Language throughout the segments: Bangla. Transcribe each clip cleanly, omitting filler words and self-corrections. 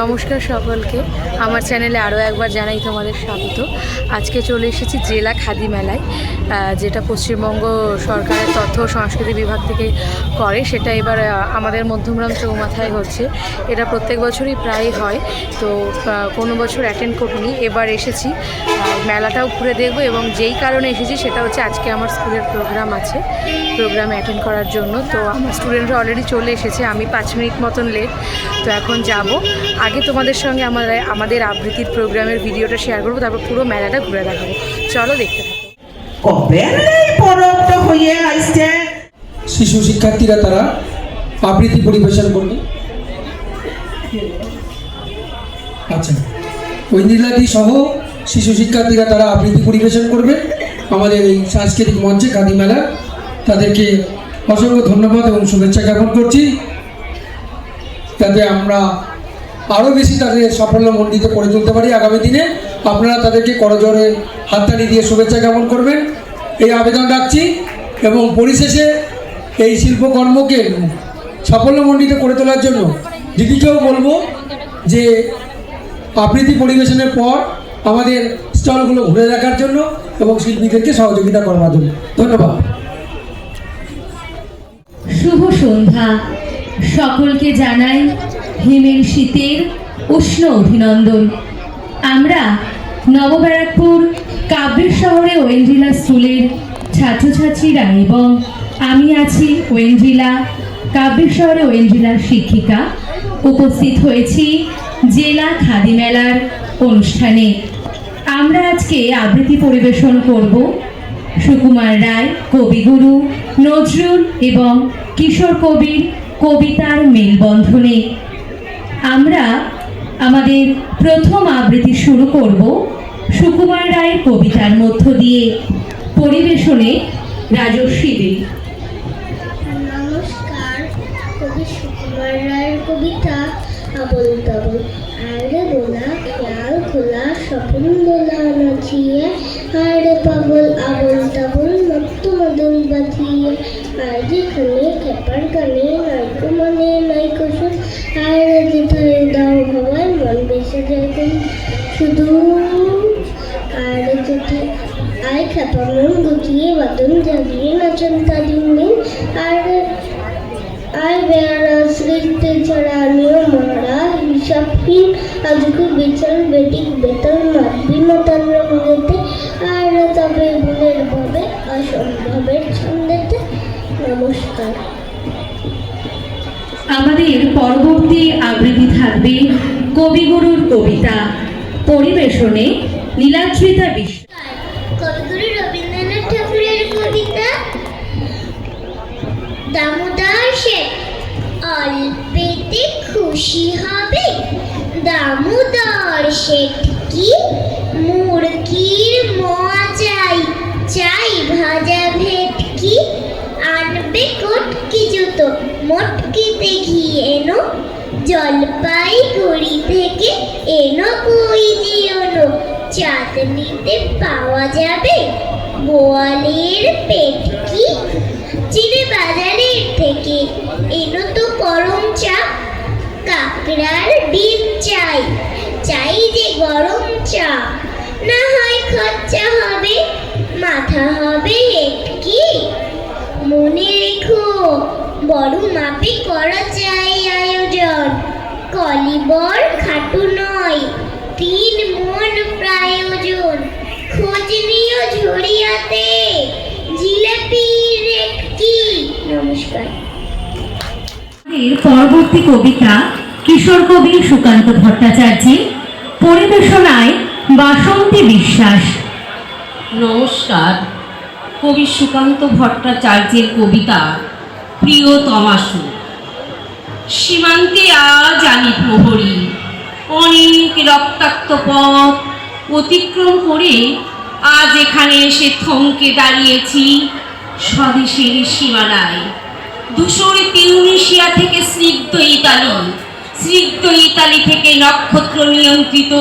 নমস্কার সকলকে, আমার চ্যানেলে আরও একবার জানাই তোমাদের স্বাগত। আজকে চলে এসেছি জেলা খাদি মেলায়, যেটা পশ্চিমবঙ্গ সরকারের তথ্য ও সংস্কৃতি বিভাগ থেকে করে। সেটা এবার আমাদের মধ্যমগ্রাম চৌমাথায় হচ্ছে। এটা প্রত্যেক বছরই প্রায় হয়, তো কোনো বছর অ্যাটেন্ড করিনি, এবার এসেছি। মেলাটাও ঘুরে দেখবো এবং যেই কারণে এসেছি সেটা হচ্ছে আজকে আমার স্কুলের প্রোগ্রাম আছে, প্রোগ্রামে অ্যাটেন্ড করার জন্য। তো আমার স্টুডেন্টরা অলরেডি চলে এসেছে, আমি 5 মিনিট মতন লেট। তো এখন যাব, আগে তোমাদের সঙ্গে আমাদের আবৃত্তির প্রোগ্রামের ভিডিওটা শেয়ার করবো, তারপর পুরো মেলাটা ঘুরে দেখাবো। চলো দেখতে থাকো। শিশু শিক্ষার্থীরা তারা আবৃত্তি পরিবেশন করবে। আচ্ছা, ঐন্দ্রিলাদি সহ শিশু শিক্ষার্থীরা তারা আবৃত্তি পরিবেশন করবে আমাদের এই সাংস্কৃতিক মঞ্চে খাদি মেলা। তাদেরকে অসংখ্য ধন্যবাদ এবং শুভেচ্ছা জ্ঞাপন করছি, যাতে আমরা আরও বেশি তাদের সাফল্যমণ্ডিত করে তুলতে পারি আগামী দিনে। আপনারা তাদেরকে করজোড়ে হাততালি দিয়ে শুভেচ্ছা জ্ঞাপন করবেন, এই আবেদন রাখছি। এবং পরিশেষে এই শিল্পকর্মকে সাফল্যমণ্ডিত করে তোলার জন্য দিদিকেও বলবো যে আবৃত্তি পরিবেশনের পর আমাদের স্টলগুলো ঘুরে দেখার জন্য এবং শিল্পীদেরকে সহযোগিতা করবার জন্য। ধন্যবাদ। শুভ সন্ধ্যা, সকলকে জানাই হিমেল শীতের উষ্ণ অভিনন্দন। আমরা নবব্যারাকপুর কাব্যের শহরে ওয়েন্দ্রিলা স্কুলের ছাত্রছাত্রীরা এবং আমি আছি ওয়েন্দ্রিলা কাব্যের শহরে ওয়েন্দ্রিলার শিক্ষিকা, উপস্থিত হয়েছি জেলা খাদি মেলার অনুষ্ঠানে। আমরা আজকে আবৃত্তি পরিবেশন করব সুকুমার রায় কবিগুরু, নজরুল এবং কিশোর কবির কবিতার মেলবন্ধনে। আমরা আমাদের প্রথম আবৃত্তি শুরু করব সুকুমার রায়ের কবিতার মধ্য দিয়ে। পরিবেশনে রাজস্বী দে। নমস্কার, কবি সুকুমার রায়ের কবিতা আবল তাবল। আরে বোলা খেয়াল খোলা স্বপ্ন দোলা নাচিয়ে, আরে পাগল আবল তাবল মত্ত মদল বাঁধিয়ে। আর যেখানে খেপার গানে নাইকো মনে নাইকো সুর, আর যেথায় দাও ভাবায় মন বেসে যায় শুধু। আর যেথায় আয় খেপা মন গুটিয়ে বাদন জাগিয়ে নাচন তা দিন দিন। আর বেড়া সৃষ্টি ছাড়া নিয় মহারা হিসাবহীন আজকে বিচার বেটিক বেতন মাতবি মতান রঙেতে। আর তবে ভুলের ভাবে অসম্ভবের ছন্দেতে। নমস্কার। আমাদের পরবর্তী আবৃত্তি থাকবে কবিগুরুর কবিতা। পরিবেশনে লীলাশ্রিতা বিশ্বাস। কবিগুরু রবীন্দ্রনাথ ঠাকুরের কবিতা দামোদর শেঠ। অল্পেতে খুশি হবে দামোদর শেঠ কি, মুরগির মজাই চাই ভাজা ভেটকি। আনবে কটকি জুতো মটকিতে ঘি এনো, জলপাইগুড়ি থেকে এনো কই জিওনো। চাঁদনিতে পাওয়া যাবে বোয়ালের পেটকি, চিনে বাজারের থেকে এনো তো গরম চা। কাকড়ার ডিম চাই চাই যে গরম চা, না হয় খরচা হবে মাথা হবে হেটকি। মনে রেখো বড় মাপে করা চাই আয়োজন, কলিবর খাটু নয় 3 মণ প্রয়োজন। খোঁজ নিও ঝুড়িয়াতে জিলাপি রেটকি। নমস্কার। পরবর্তী কবিতা কিশোর কবি সুকান্ত ভট্টাচার্যের। পরিবেশনায় বাসন্তী বিশ্বাস। নমস্কার। কবি সুকান্ত ভট্টাচার্যের কবিতা প্রিয়তমাসু। সীমান্তে আজ আমি প্রহরী, অনেক রক্তাক্ত পথ অতিক্রম করে আজ এখানে এসে থমকে দাঁড়িয়েছি স্বদেশের সীমানায়। ধূসর তিউনিশিয়া থেকে স্নিগ্ধ ইতালি থেকে নক্ষত্র নিয়ন্ত্রিত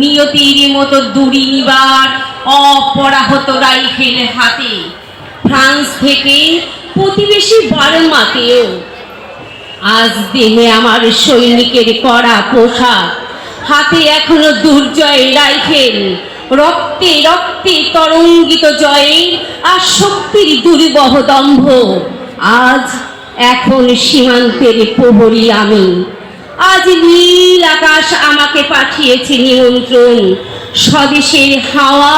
নিয়তির মতো দড়ি নিবার অপরাহত রাইফেল হাতে। ফ্রান্স থেকে প্রতিবেশী বার্মাতেও আজ দেহে আমার সৈনিকের কড়া পোশাক, হাতে এখনো দুর্জয় রাইফেল, রক্তে রক্তে তরঙ্গিত জয়ের আর শক্তির দুর্বহ দম্ভ। আজ এখন সীমান্তের প্রহরী আমি, আজ নীল আকাশ আমাকে পাঠিয়েছে নিমন্ত্রণ, স্বদেশের হাওয়া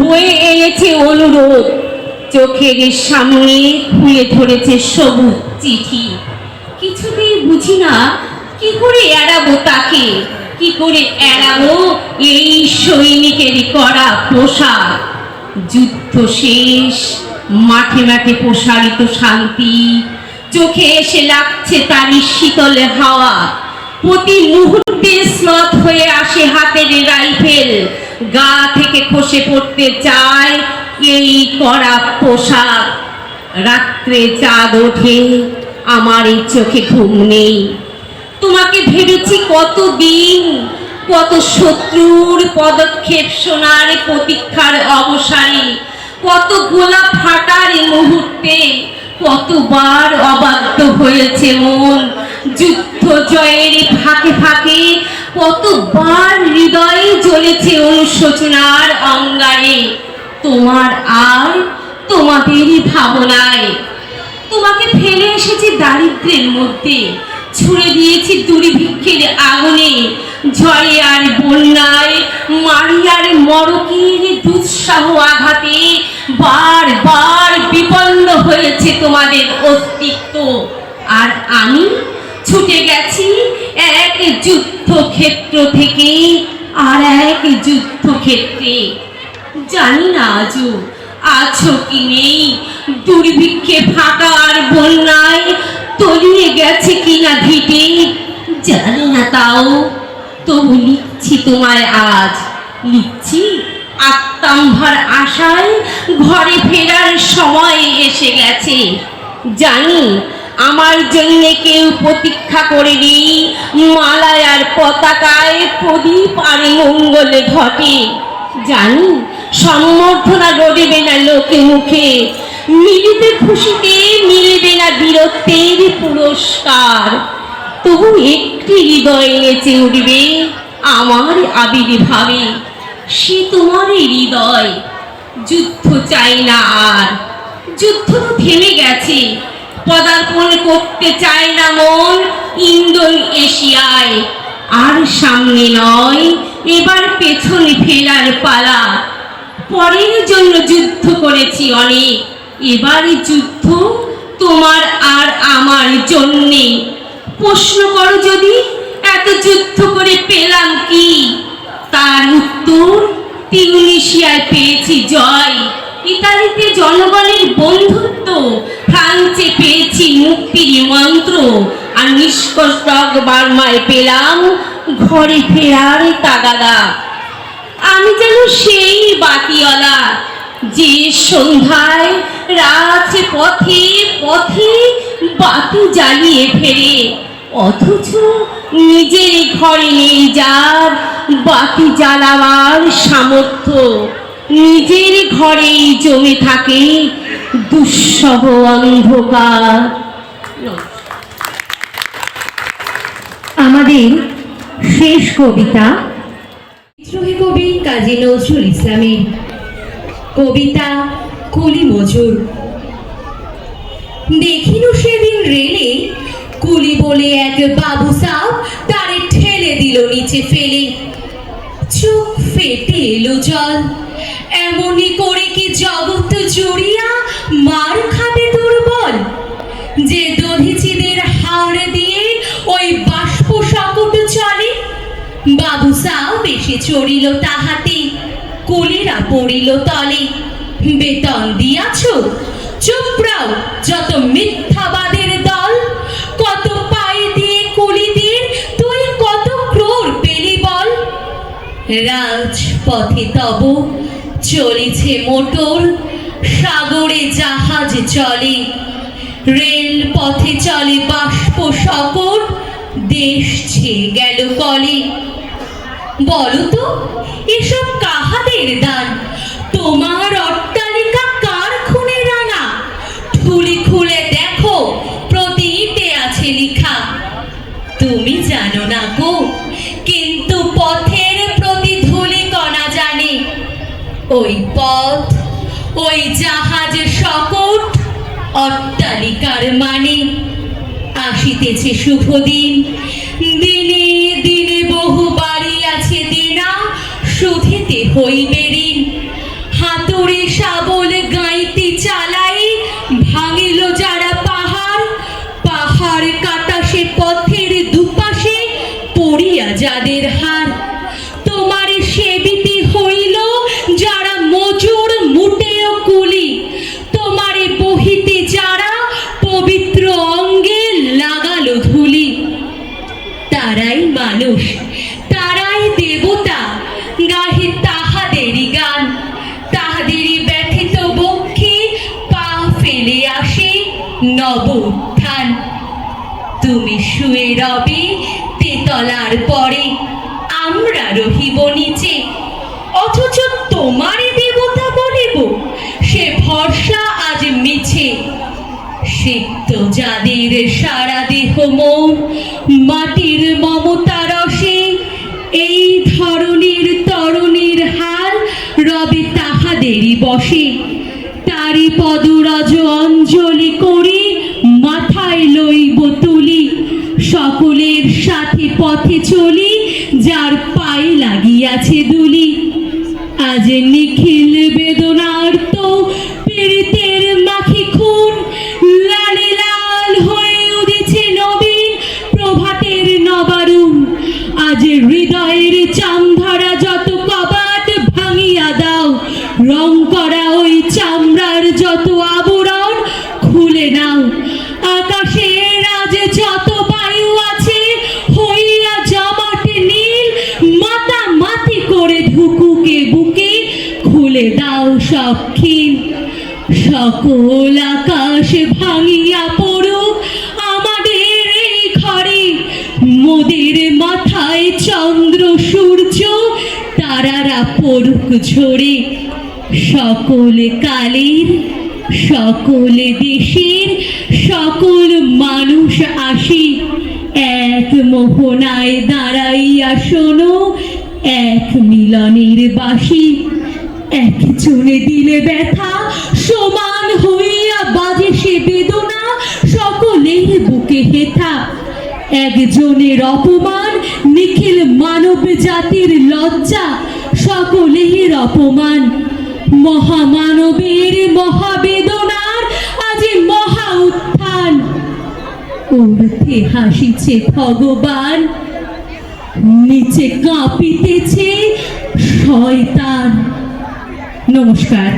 বয়ে এনেছে অনুরোধ, চোখের সামনে খুলে ধরেছে সবুজ চিঠি। কিছুতেই বুঝি না কি করে এড়াবো তাকে, কি করে এড়াবো এই সৈনিকের করা পোশাক। যুদ্ধ শেষ, মাঠে মাঠে প্রসারিত শান্তি, চোখে এসে লাগছে তারই শীতল হাওয়া। প্রতি মুহূর্তে স্লথ হয়ে আসে হাতের রাইফেল, গা থেকে খসে পড়তে চায় এই কড়া পোশাক। রাত্রে চাঁদ ওঠে, আমার এই চোখে ঘুম নেই। তোমাকে ভেবেছি কতদিন, কত শত্রুর পদক্ষেপ শোনার প্রতীক্ষার অবসানে, কত গোলা ফাটার মুহূর্তে, কতবার অবাধ্য হয়েছে মন যুদ্ধ জয়ের ফাঁকে ফাঁকে, কতবার হৃদয়ে জ্বলেছে অনুশোচনার অঙ্গারে। তোমার আর তোমাদেরই ভাবনায় তোমাকে ফেলে এসেছি দারিদ্র্যের মধ্যে, ছুড়ে দিয়েছি দুর্ভিক্ষের আগুনে, ঝড়ে আর বন্যায়, মারি আর মরকের দুঃসাহ আঘাতে বারবার বিপন্ন হয়েছে তোমাদের অস্তিত্ব। আর আমি ছুটে গেছি এক যুদ্ধক্ষেত্র থেকে আর এক যুদ্ধক্ষেত্রে। জানি না আজও আছো কি নেই, দুর্ভিক্ষে ফাঁকা আর বন্যায় তলিয়ে গেছে কিনা ভিটে জানি না, তাও তবু লিখছি তোমায় আজ, লিখছি আত্মাম্ভার আশায় ঘরে ফেরার সময় এসে গেছে। জানি আমার জন্য কেউ প্রতীক্ষা করেনি, মালায় আর পতাকায় প্রদীপ আর মঙ্গলে ঘটে। জানি সম্বর্ধনা রড়িবে না লোকে মুখে, মিলিবে খুশিতে মিলবে না বীরত্বের পুরস্কার। তবু একটি হৃদয় নেচে উঠবে আমার আবির্ভাবে, সে তোমার হৃদয়। যুদ্ধ চাই না আর, যুদ্ধ তো থেমে গেছে, পদার্পণ করতে চায় না মন ইন্দোন এশিয়ায়। আর সামনে নয়, এবার পেছনে ফেরার পালা। পরের জন্য যুদ্ধ করেছি অনেক, এবারে যুদ্ধ তোমার আর আমার জন্যে। প্রশ্ন করো যদি এত যুদ্ধ করে পেলাম কি, তার উত্তর তিউনিসিয়ায় পেয়েছি জয়, ইতালিতে জনগণের বন্ধুত্ব, ফ্রান্সে পেয়েছি মুক্তির মন্ত্র, আর নিষ্কষ্টক বার্মায় পেলাম ঘরে ফেরার তাগাদা। আমি যেন সেই বাতিওয়ালা যে সন্ধ্যায় রাত পথে পথে বাতি জ্বালিয়ে ফেরে, অথচ নিজের ঘরে নেই যার বাতি জ্বালাবার সামর্থ্য। নিজের ঘরেই জমে থাকে দুঃসহ অন্ধকার। আমাদের শেষ কবিতা বিদ্রোহী কবি কাজী নজরুল ইসলামের কবিতা কুলি মজুর। দেখিল সেদিন রেলে কুলি বলে এক বাবু সাহেব তারে ঠেলে দিল নিচে ফেলে, চোখ ফেটে এলো জল। এমনই করে কি জগৎ জুড়িয়া মার খাবে দুর্বল, যে দধিচিদের হাওড়ে দিয়ে ওই বাষ্প সকট চলে। বাবু সাহেব এসে চড়িল তাহাতে, কুলিরা পড়িল তলে। বেতন দিয়াছ চুপরাও যত মিথ্যাবাদের দল, কত পাই দিয়ে কুলিদের তুই কত ক্রোর পেলি বল। রাজপথে তব চলেছে মোটর, সাগরে জাহাজ চলে, রেল পথে চলে বাষ্প সকট, দেশ ছেয়ে গেল কলে। বলো তো এসব কাহাদের দান, তোমার অট্টালিকা কার খুনে রাঙা? ঠুলি খুলে দেখো প্রতি ইটে আছে লিখা, তুমি জানো না গো, কিন্তু পথের প্রতিধূলি কণা জানে। ওই পথ, ওই জাহাজ শকট, অট্টালিকার মানে। আসিতেছে শুভ দিন, দিনে দিনে বহু বাড়ি আছে দেনা, শুধিতে হইবে ঋণ। হাতুড়ে শাবল গাইতে চালাই, ভাঙিল যারা পাহাড়, পাহাড় কাটা সে পথের দুপাশে, পড়িয়া যাদের হার। তোমারে সেবিতে হইল যারা মজুর মুটেও কুলি, তোমারে বহিতে যারা পবিত্র অঙ্গে লাগালো ধুলি। তারাই মানুষ, তারাই দেবতা, গাহে তাহাদেরই গান। তাহাদেরই ব্যথিত বক্ষে পা ফেলে আসে নব উত্থান। তুমি শুয়ে রবে তেতলার পরে, আমরা রহিব নিচে, অথচ তোমারই দেবতা বলিব, সে ভরসা আজ মিছে। সিক্ত যাদের সারা দেহ মন, মাটির মমতা রসে, এই ধরনের তরুণীর হাল রবে তাহাদেরই বসে। তারি পদরজ অঞ্জলি করি, মাথায় লইব তুলি, সকলের সাথে পথে চলি, যার পায়ে লাগিয়াছে দুলি। আজ নিখিল বেদনার্ত পীড়িতের মাখি খুন, লালে লাল হয়ে উঠেছে নবীন প্রভাতের নবারুণ। আজ হৃদয়ের চামধারা যত কবাট ভাঙিয়া দাও, রং করা ওই চামড়ার যত আবরণ খুলে নাও। আকাশের আজ যত বায়ু আছে হইয়া জমাট নীল, মাতামাতি করে ধুকুকে বুকে খুলে দাও সব খিল। সকল আকাশ ভাঙিয়া পড়ুক আমাদের এই ঘরে, মোদের মাথায় চন্দ্র সূর্য তারারা পড়ুক ঝরে। সকল কালের, সকল দেশের, সকল মানুষ আসি, এক মোহনায় দাঁড়াইয়া শোনো এক মিলনের বাঁশি। একজনে দিলে ব্যথা, সমান হইয়া বাজে সে বেদনা, সকলের বুকে হেথা। একজনের অপমান নিখিল মানব জাতির লজ্জা, সকলের অপমান। মহামানবের মহাবেদনার আজ মহা উত্থান, ঊর্ধ্বে হাসিছে ভগবান, নিচে কাঁপিতেছে শয়তান। নমস্কার।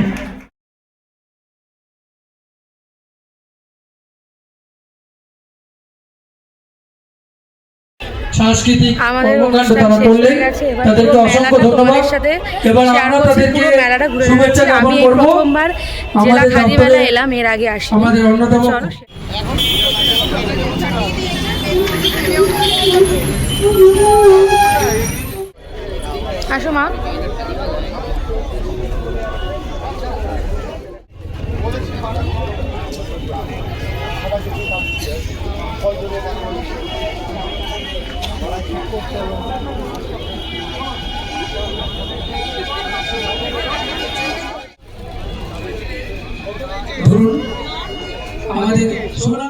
সাংস্কৃতিক আমাদের কর্মকাণ্ড অনুষ্ঠান তারা শেষ করলেন, হয়ে গেছে। এবার তাদেরকে পুরো অসংখ্য মেলাটা ধন্যবাদ। তোমাদের সাথে এবার শেয়ার আমরা করছি, তাদেরকে পুরো মেলাটা ঘুরে শুভেচ্ছা দেখাচ্ছি। জ্ঞাপন আমি এই করব। প্রথমবার জেলা আমাদের খাদি দপ্তরে মেলা এলাম, এর আগে আসিনি। আমাদের অন্যতম চলো। আসো মা। ধরুন আমাদের সোনা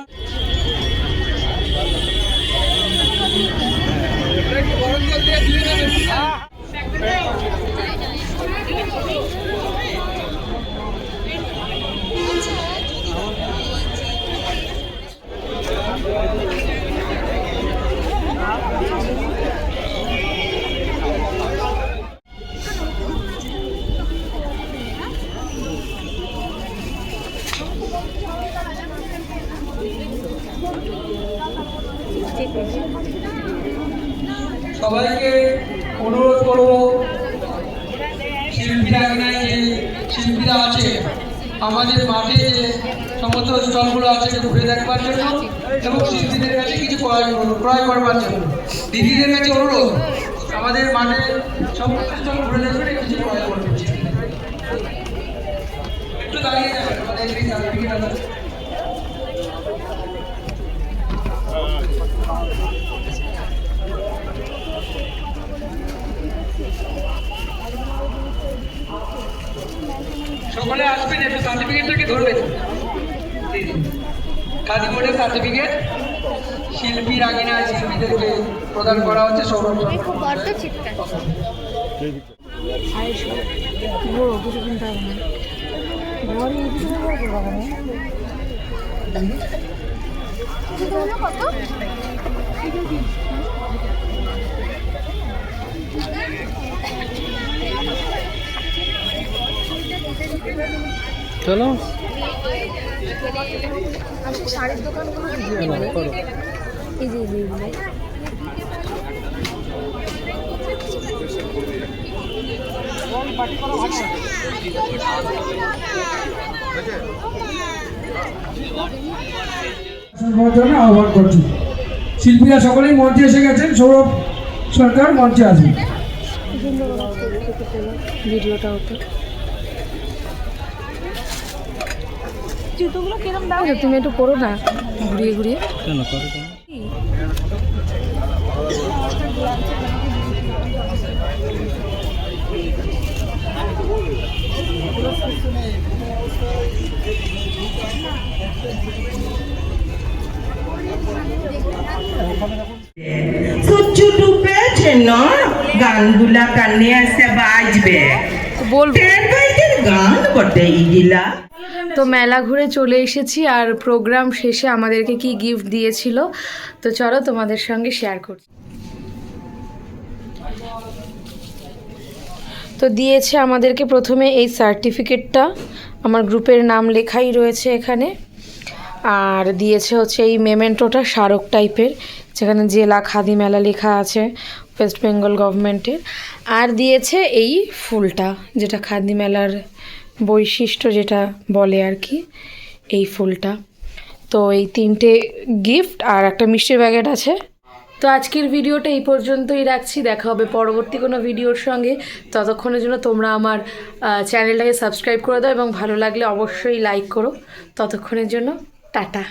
সবাইকে অনুরোধ করব, শিল্পীরা এখানে যে শিল্পীরা আছে আমাদের মাঠে যে সমস্ত স্টলগুলো আছে ঘুরে দেখবার জন্য এবং শিল্পীদের কাছে কিছু ক্রয় করবার জন্য। দিদিদের কাছে অনুরোধ, আমাদের মাঠে সমস্ত স্টল ঘুরে দেখবেন, কিছু ক্রয় করবেন। একটু দাঁড়িয়ে যাবেন, আমাদের এই সার্টিফিকেট আছে। একটু সার্টিফিকেটটাকে ধরবেন। খাদি বোর্ডের সার্টিফিকেট শিল্পী রাগিনা শিল্পীদেরকে প্রদান করা হচ্ছে সৌরভ সরকার। চলো শাড়ির দোকানগুলো করো। এই যে এইগুলো জন্য আহ্বান করছি। শিল্পীরা সকলেই মঞ্চে এসে গেছেন, সৌরভ সরকার মঞ্চে আসবেন। ভিডিওটা হতো জুতোগুলো কিরম দাও? তুমি একটু করো না ঘুরিয়ে ঘুরিয়ে। কেন করো কেন? সুচু টুপেছে না গানগুলা কানে আসে বাজবে বলবো বাইকের গান বটে ইগিলা। তো মেলা ঘুরে চলে এসেছি আর প্রোগ্রাম শেষে আমাদেরকে কি গিফট দিয়েছিল তো চলো তোমাদের সঙ্গে শেয়ার করছি। তো দিয়েছে আমাদেরকে প্রথমে এই সার্টিফিকেটটা, আমার গ্রুপের নাম লেখাই রয়েছে এখানে, আর দিয়েছে হচ্ছে এই মেমেন্টোটা স্মারক টাইপের যেখানে জেলা খাদি মেলা লেখা আছে ওয়েস্ট বেঙ্গল গভর্নমেন্টের, আর দিয়েছে এই ফুলটা যেটা খাদি মেলার বৈশিষ্ট্য যেটা বলে আর কি, এই ফুলটা। তো এই তিনটে গিফট আর একটা মিষ্টির প্যাকেট আছে। তো আজকের ভিডিওটা এই পর্যন্তই রাখছি, দেখা হবে পরবর্তী কোনো ভিডিওর সঙ্গে। ততক্ষণের জন্য তোমরা আমার চ্যানেলটাকে সাবস্ক্রাইব করে দাও এবং ভালো লাগলে অবশ্যই লাইক করো। ততক্ষণের জন্য টাটা।